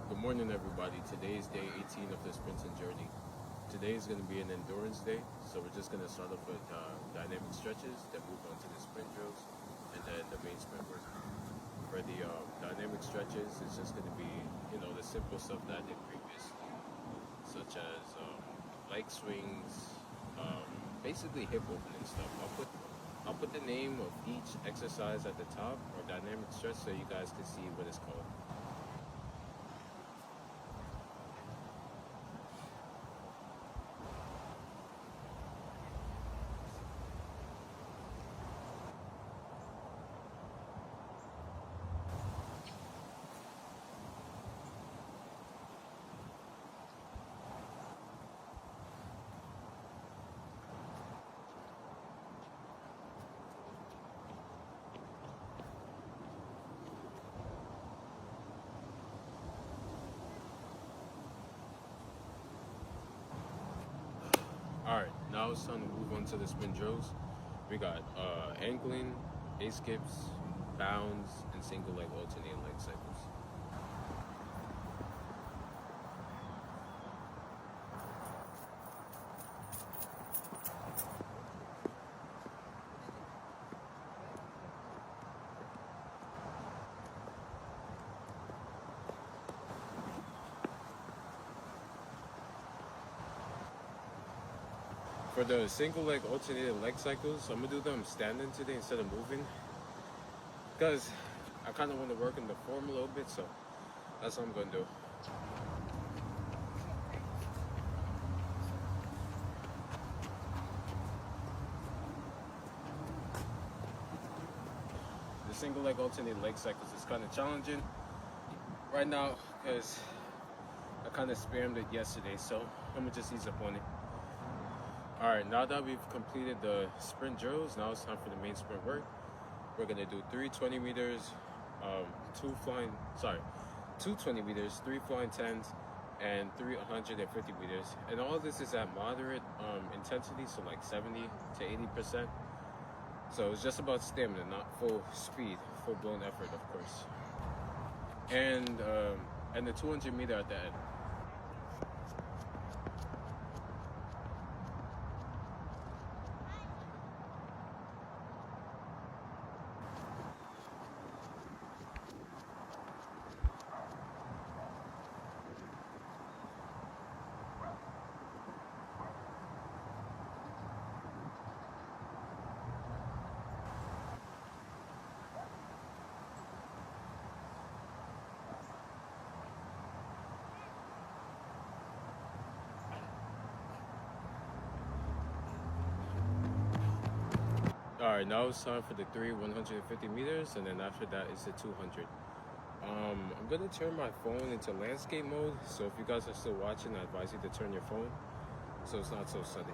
Good morning, everybody. Today is day 18 of the sprinting journey. Today is going to be an endurance day, so we're just going to start off with dynamic stretches, then move on to the sprint drills, and then the main sprint work. For the dynamic stretches, it's just going to be, the simple stuff that I did previously, such as leg swings, basically hip opening stuff. I'll put the name of each exercise at the top or dynamic stretch so you guys can see what it's called. Alright, now it's time to move on to the sprint drills. We got angling, A-skips, bounds, and single leg alternating leg cycles. For the single leg alternating leg cycles, I'm gonna do them standing today instead of moving, because I kind of want to work in the form a little bit, so that's what I'm gonna do. The single leg alternating leg cycles is kind of challenging right now because I kind of spammed it yesterday, so I'm gonna just ease up on it. Alright, now that we've completed the sprint drills, now it's time for the main sprint work. We're gonna do 20 meters, two 20 meters, 3 flying 10s, and 350 meters. And all this is at moderate intensity, so like 70 to 80%. So it's just about stamina, not full speed, full blown effort, of course. And the 200 meter at the end. Alright, now it's time for the 150 meters, and then after that is the 200. I'm gonna turn my phone into landscape mode, so if you guys are still watching, I advise you to turn your phone so it's not so sudden.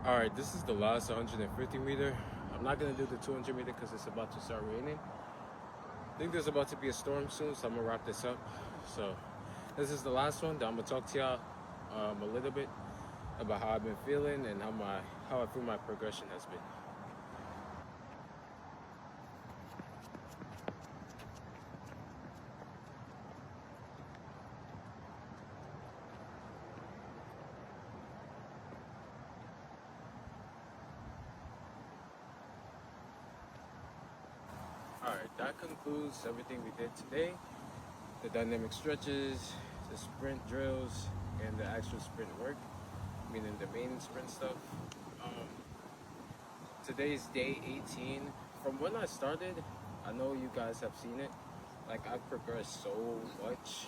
Alright, this is the last 150 meter. I'm not gonna do the 200 meter because it's about to start raining. I think there's about to be a storm soon, so I'm gonna wrap this up. So this is the last one. I'm gonna talk to y'all a little bit about how I've been feeling and how I feel my progression has been. Alright, that concludes everything we did today. The dynamic stretches, the sprint drills, and the actual sprint work, meaning the main sprint stuff. Today's day 18. From when I started, I know you guys have seen it. Like, I've progressed so much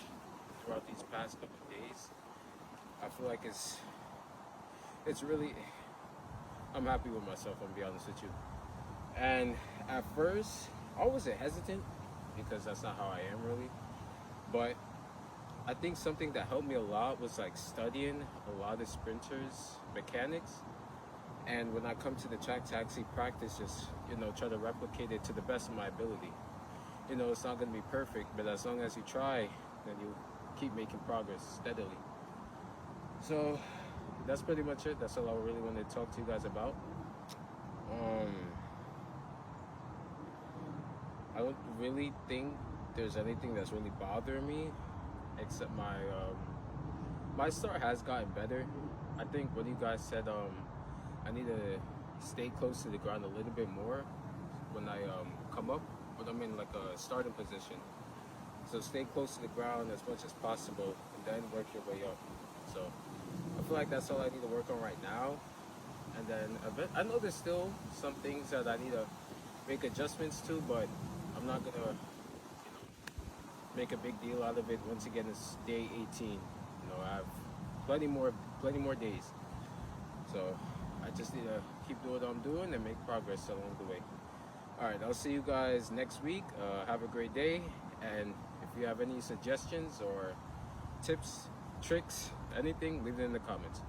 throughout these past couple of days. I feel like it's really, I'm happy with myself, I'm gonna be honest with you. And at first, I wasn't hesitant because that's not how I am really. But I think something that helped me a lot was like studying a lot of sprinters mechanics, and when I come to the track to actually practice, just try to replicate it to the best of my ability. It's not going to be perfect, but as long as you try, then you keep making progress steadily. So that's pretty much it. That's all I really wanted to talk to you guys about. I don't really think there's anything that's really bothering me, except my start has gotten better. I think what you guys said, I need to stay close to the ground a little bit more when I come up, but I'm in like a starting position. So stay close to the ground as much as possible, and then work your way up. So I feel like that's all I need to work on right now. And then I know there's still some things that I need to make adjustments to, but I'm not gonna make a big deal out of it. Once again, it's day 18. I have plenty more days. So I just need to keep doing what I'm doing and make progress along the way. All right, I'll see you guys next week. Have a great day, and if you have any suggestions or tips, tricks, anything, leave it in the comments.